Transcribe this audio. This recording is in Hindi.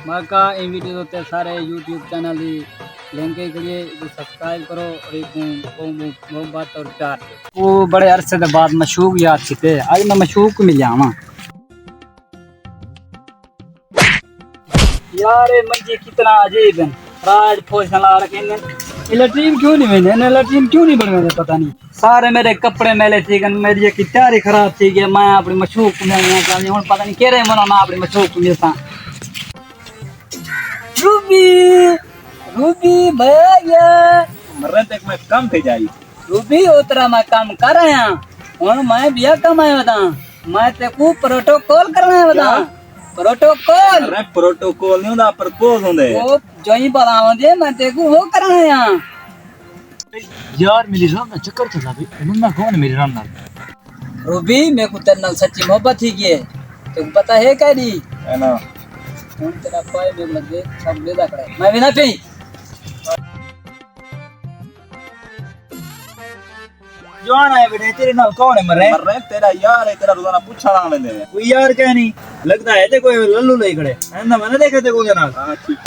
बाका इन वीडियो ते सारे यूट्यूब चैनल दी लिंक के लिए सब्सक्राइब करो और एक मोहब्बत और प्यार वो बड़े अरसे के बाद मशूक याद किते आज मैं मशूक को मिल जावा यार ये मंजी कितना अजीब है राज फौज ला रखे ने लैट्रीन क्यों नहीं बने लैट्रीन क्यों नहीं बने पता नहीं सारे मेरे कपड़े मैले थी गन मेरी की तैयारी खराब थी गई मैं अपनी मशूक को मिलना चाहती हूं पता नहीं केरे मना मैं अपनी मशूक को मिलता रूबी रूबी भैया मरने तक मैं कम थे जाई रूबी उतरा मैं काम कर रहा हूं मैं बिया कमाया था मैं ते को प्रोटोकॉल करना है बता प्रोटोकॉल अरे प्रोटोकॉल नहीं होता प्रपोज होंदे वो जो ही बताओ दे मैं ते को वो करना है यार मेरी राम ना चक्कर चला भी मुन्ना कौन मेरी राम नाल रूबी मेरे को तेरे नाल सच्ची मोहब्बत थी की तुम पता है क्या दी है ना कौन तेरा पाए में लगे सब ले जा करे मैं भी ना पी जवान है बेटे तेरे नाल कौन है मरे तेरा यार है तेरा रोजाना पूछा लाने दे कोई यार क्या नहीं लगता है ते कोई लल्लू ले खड़े है ना मैंने देखा ते कोई नाल हां ठीक